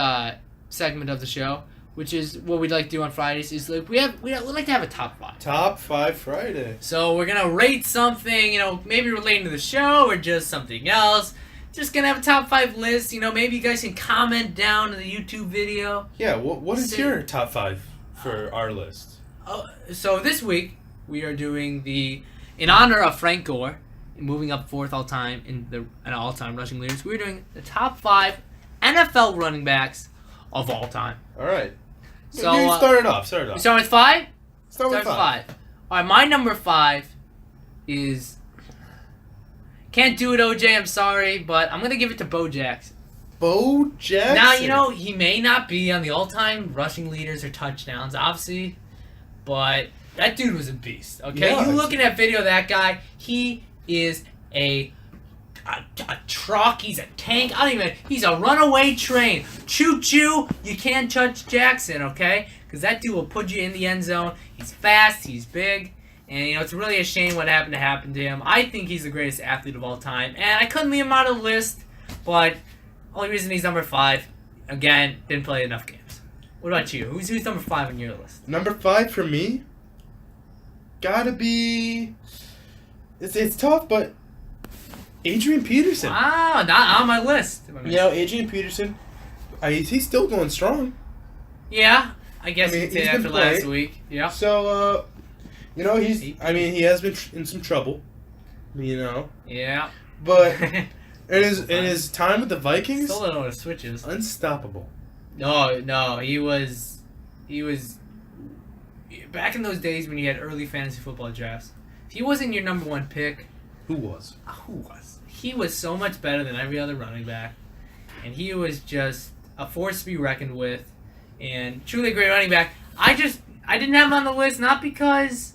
segment of the show, which is what we'd like to do on Fridays. Is we like to have a top 5. Top 5 Friday. So we're going to rate something, maybe relating to the show or just something else. Just going to have a top 5 list. Maybe you guys can comment down in the YouTube video. Yeah, what is your top 5 for our list. So this week we are doing in honor of Frank Gore, moving up 4th all time in all-time rushing leaders. We're doing the top 5 NFL running backs of all time. All right. So you start it off. You start with 5. Start with 5. All right, my number 5 is. Can't do it, OJ. I'm sorry, but I'm gonna give it to Bo Jackson. Bo Jackson. Now he may not be on the all-time rushing leaders or touchdowns, obviously, but that dude was a beast. Okay, you looking at video of that guy? He is a truck. He's a tank. He's a runaway train. Choo choo. You can't touch Jackson, okay? Because that dude will put you in the end zone. He's fast. He's big. And, it's really a shame what happened to him. I think he's the greatest athlete of all time. And I couldn't leave him out of the list. But only reason he's number 5, again, didn't play enough games. What about you? Who's number 5 on your list? Number 5 for me? Gotta be... It's tough, but... Adrian Peterson. Wow, not on my list. Adrian Peterson, he's still going strong. Yeah, I guess you could say after last week. Yeah. So, he has been in some trouble. Yeah. But in his time with the Vikings, still don't know what switches. Unstoppable. No, he was back in those days when you had early fantasy football drafts. If he wasn't your number 1 pick, who was? He was so much better than every other running back, and he was just a force to be reckoned with, and truly a great running back. I didn't have him on the list, not because,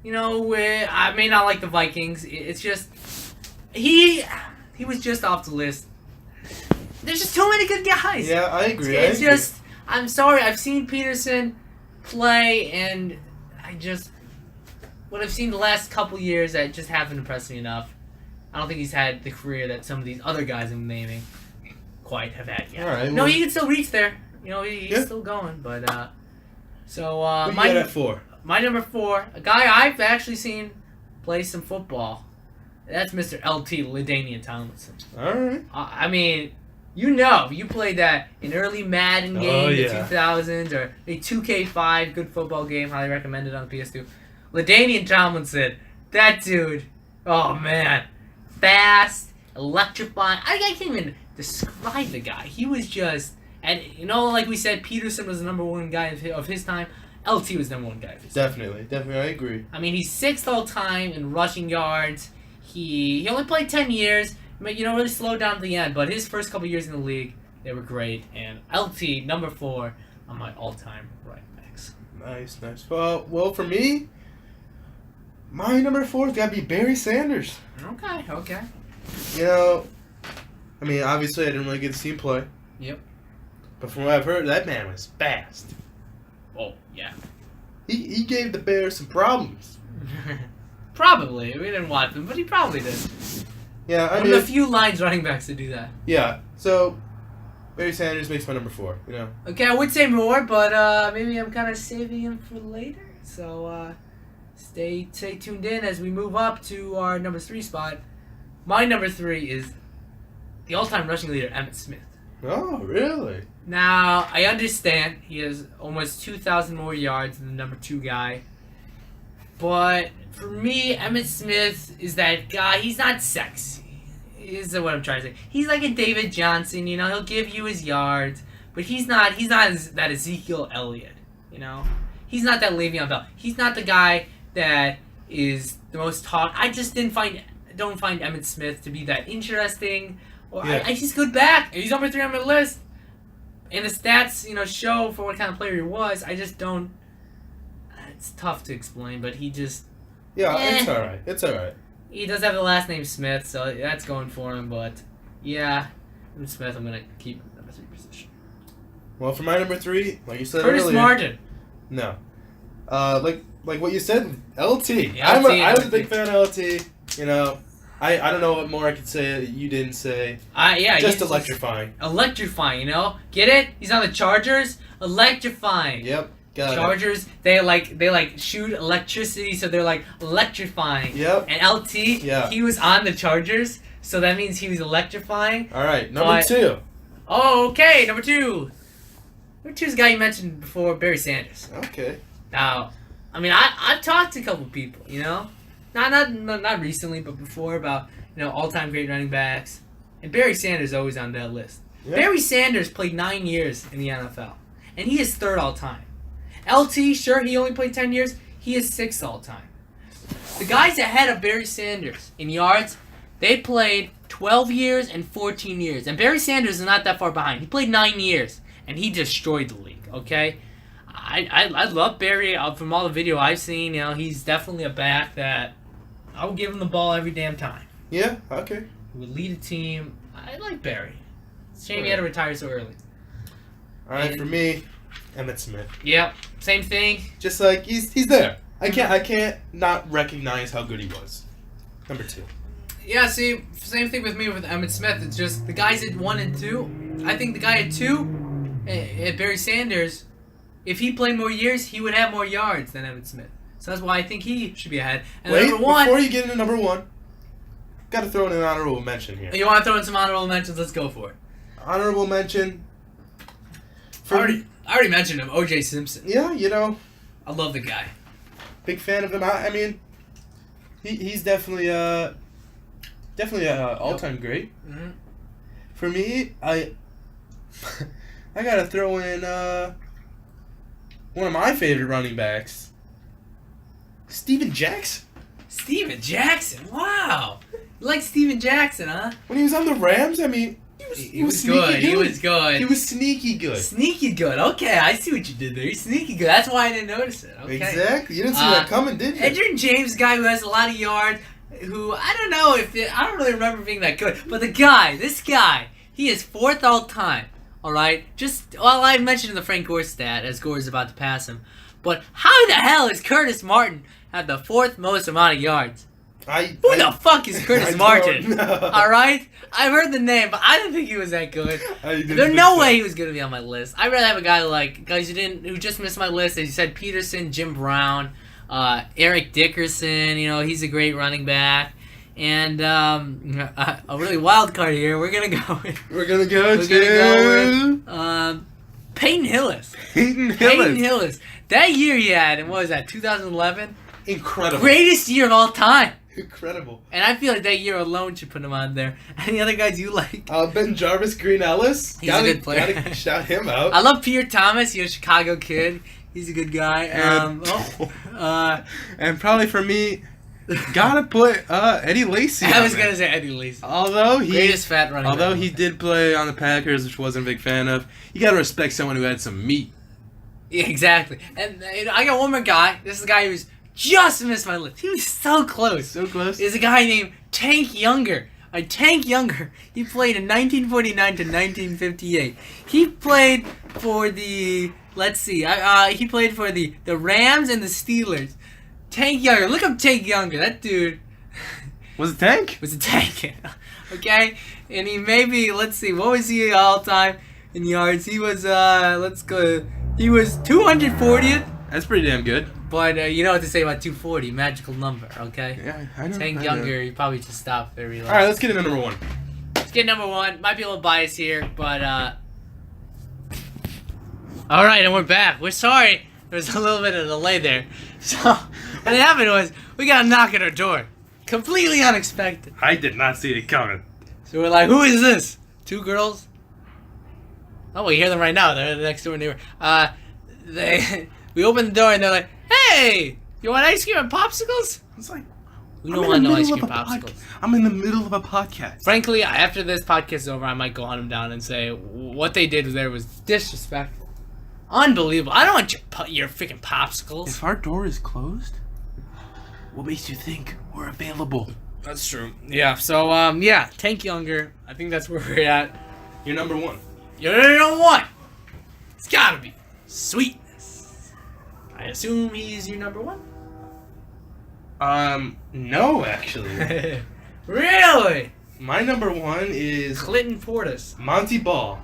I may not like the Vikings. It's just he was just off the list. There's just too many good guys. Yeah, I agree. I'm sorry. I've seen Peterson play, and what I've seen the last couple years, that just haven't impressed me enough. I don't think he's had the career that some of these other guys I'm naming quite have had yet. All right, no, he can still reach there. He's still going. But my 4. My number 4, a guy I've actually seen play some football. That's Mr. LT, LaDainian Tomlinson. All right. You played that in early Madden game, the 2000s, or a 2K5, good football game, highly recommended on PS2. LaDainian Tomlinson, that dude, oh man, fast, electrifying. I can't even describe the guy. He was just, and like we said, Peterson was the number 1 guy of his time. LT was the number 1 guy of his time. Definitely, I agree. He's 6th all time in rushing yards. He only played 10 years. Really slowed down at the end, but his first couple years in the league, they were great. And LT, number 4 on my all-time running backs. Nice. Well, for me, my number 4 has got to be Barry Sanders. Okay. Obviously I didn't really get to see him play. Yep. But from what I've heard, that man was fast. Oh, yeah. He gave the Bears some problems. Probably. We didn't watch him, but he probably did. Yeah, One of the few lines running backs to do that. Yeah, so Barry Sanders makes my number 4, Okay, I would say more, but maybe I'm kind of saving him for later. So stay tuned in as we move up to our number 3 spot. My number 3 is the all-time rushing leader, Emmitt Smith. Oh, really? Now, I understand he has almost 2,000 more yards than the number 2 guy. But for me, Emmitt Smith is that guy. He's not sexy. Is what I'm trying to say. He's like a David Johnson, he'll give you his yards, but he's not that Ezekiel Elliott, He's not that Le'Veon Bell. He's not the guy that is the most taught. I just don't find Emmitt Smith to be that interesting. He's good back. He's number 3 on my list. And the stats, show for what kind of player he was. I just don't. It's tough to explain, but he just. Yeah, It's all right. He does have the last name Smith, so that's going for him. But yeah, Smith, I'm gonna keep him number 3 position. Well, for my number 3, like you said Curtis earlier. Martin. No. Like what you said, LT. Yeah, I was a big fan of LT. I don't know what more I could say that you didn't say. Just electrifying. Electrifying, Get it? He's on the Chargers. Electrifying. Yep. Got Chargers, it. they shoot electricity, so they're like electrifying. Yep. And LT, he was on the Chargers, so that means he was electrifying. All right, number 2. Oh, okay, number 2. Number 2 is a guy you mentioned before, Barry Sanders. Okay. Now, I mean, I've talked to a couple people, you know, not recently, but before about all-time great running backs, and Barry Sanders is always on that list. Yeah. Barry Sanders played 9 years in the NFL, and he is 3rd all-time. LT, sure, he only played 10 years. He is 6th all-time. The guys ahead of Barry Sanders in yards, they played 12 years and 14 years, and Barry Sanders is not that far behind. He played 9 years, and he destroyed the league. Okay. I love Barry. From all the video I've seen, he's definitely a back that I would give him the ball every damn time. Yeah, okay. He would lead a team. I like Barry. It's a shame he had to retire so early. All right, for me, Emmitt Smith. Yep, same thing. Just like he's there. I can't not recognize how good he was. Number 2. Yeah, see, same thing with me with Emmitt Smith. It's just the guys at 1 and 2. I think the guy at 2, at Barry Sanders, if he played more years, he would have more yards than Emmitt Smith. So that's why I think he should be ahead. And wait, number 1, before you get into number 1, got to throw in an honorable mention here. You want to throw in some honorable mentions? Let's go for it. Honorable mention. I already mentioned him, O.J. Simpson. Yeah, I love the guy. Big fan of him. I mean, he's definitely a all-time great. Mm-hmm. For me, I gotta throw in one of my favorite running backs, Steven Jackson. Steven Jackson, wow! You like Steven Jackson, huh? When he was on the Rams, I mean, he was good. He was good. He was sneaky good. Sneaky good. Okay, I see what you did there. He's sneaky good. That's why I didn't notice it. Okay. Exactly. You didn't see that coming, did you? Edgerrin James, guy who has a lot of yards, who I don't know I don't really remember being that good. But this guy, he is 4th all time. All right. I mentioned the Frank Gore stat as Gore is about to pass him. But how the hell is Curtis Martin have the 4th most amount of yards? Who the fuck is Curtis Martin? All right, I've heard the name, but I didn't think he was that good. There's no way he was gonna be on my list. I'd rather have a guy like guys who just missed my list. As you said, Peterson, Jim Brown, Eric Dickerson. He's a great running back. And a really wild card here. We're gonna go with Peyton Hillis. Peyton Hillis. That year he had, and what was that? 2011. Incredible. Greatest year of all time. Incredible. And I feel like that year alone should put him on there. Any other guys you like? Ben Jarvis, Green Ellis. He's a good player. Gotta shout him out. I love Pierre Thomas. Chicago kid. He's a good guy. And probably for me, gotta put Eddie Lacy. I was gonna say Eddie Lacy. Greatest fat running. Although he did play on the Packers, which wasn't a big fan of, you gotta respect someone who had some meat. Yeah, exactly. And I got one more guy. This is a guy who's just missed my list. He was so close. So close. There's a guy named Tank Younger. Tank Younger. He played in 1949 to 1958. He played for the... Let's see. He played for the Rams and the Steelers. Tank Younger. Look up Tank Younger. That dude... Was a tank? Was a tank. Okay? And he maybe... Let's see. What was he all time in yards? He was... Let's go... He was 240th. That's pretty damn good. But you know what to say about 240, magical number, okay? Yeah, I know. Tank Younger, you probably just stop very low. All right, let's get into number 1. Let's get number 1. Might be a little biased here, but all right, and we're back. We're sorry. There was a little bit of delay there. So what happened was we got a knock at our door, completely unexpected. I did not see it coming. So we're like, who is this? 2 girls? Oh, we hear them right now. They're the next door neighbor. We open the door and they're like, "Hey, you want ice cream and popsicles?" It's like, we don't want no ice cream and popsicles. I'm in the middle of a podcast. Frankly, after this podcast is over, I might go hunt them down and say what they did there was disrespectful, unbelievable. I don't want your freaking popsicles. If our door is closed, what makes you think we're available? That's true. Yeah. So Tank Younger. I think that's where we're at. You're number 1. You're number 1. It's gotta be Sweetness. I assume he's your number 1? No, actually. Really? My number 1 is Clinton Portis. Monty Ball.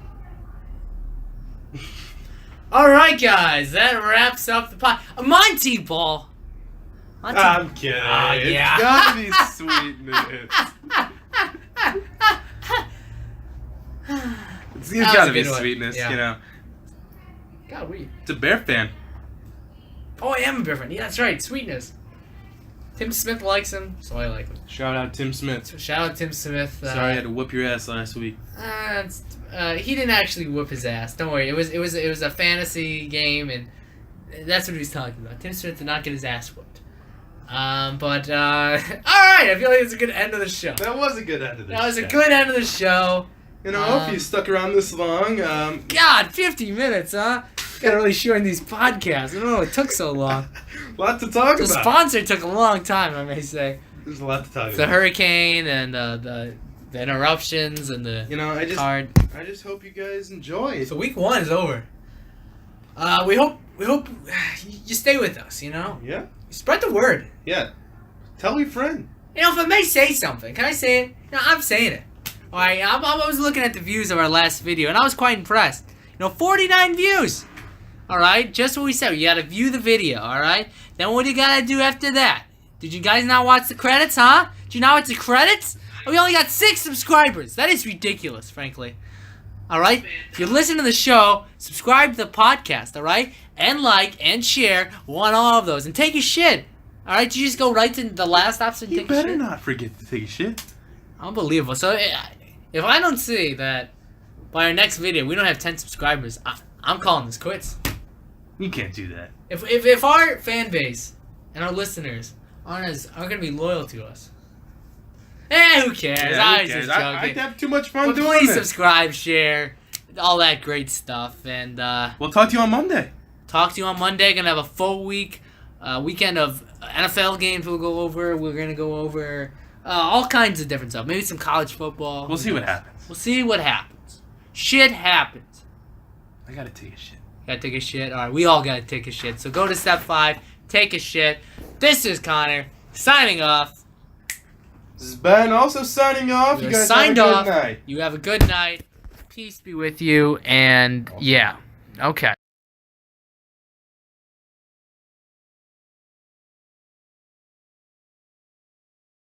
Alright, guys, that wraps up the pod. Monty Ball. I'm kidding. Yeah. It's gotta be Sweetness. It's gotta be Sweetness, yeah. God, weed. It's a Bear fan. Oh, I am a Bear fan. Yeah, that's right. Sweetness. Tim Smith likes him, so I like him. Shout out Tim Smith. So shout out Tim Smith. Sorry, I had to whoop your ass last week. He didn't actually whoop his ass. Don't worry. It was a fantasy game, and that's what he was talking about. Tim Smith did not get his ass whooped. All right. I feel like it's a good end of the show. That was a good end of the show. That was a good end of the show. You know, if you stuck around this long, God, 50 minutes, huh? Gotta really shorten these podcasts. I don't know. It took so long. Lot to talk The about. sponsor took a long time, I may say. There's a lot to talk about. The hurricane and the interruptions and the card. I just hope you guys enjoy. So week 1 is over. We hope you stay with us. You know. Yeah. Spread the word. Yeah. Tell your friend. You know, if I may say something, can I say it? You know, I'm saying it. All right. I was looking at the views of our last video, and I was quite impressed. 49 views. All right, just what we said. You gotta view the video. All right. Then what do you gotta do after that? Did you guys not watch the credits, huh? Did you not watch the credits? We only got 6 subscribers. That is ridiculous, frankly. All right. If you listen to the show, subscribe to the podcast. All right, and like and share. Want all of those, and take a shit. All right. You just go right to the last option. You take a shit. better not forget to take a shit. Unbelievable. So if I don't see that by our next video we don't have 10 subscribers, I'm calling this quits. You can't do that. If our fan base and our listeners aren't gonna be loyal to us, who cares? Yeah, I who was cares? just joking. I have too much fun But doing please this. subscribe, share, all that great stuff, and We'll talk to you on Monday. talk to you on Monday. Gonna have a full weekend of NFL games. We'll go over. We're gonna go over all kinds of different stuff. Maybe some college football. We'll see what happens. We'll see what happens. Shit happens. I gotta take a shit. Gotta take a shit. Alright, we all gotta take a shit. So go to step 5, take a shit. This is Connor, signing off. This is Ben also signing off. You guys signed have a off. good night. You have a good night. Peace be with you, and yeah. Okay.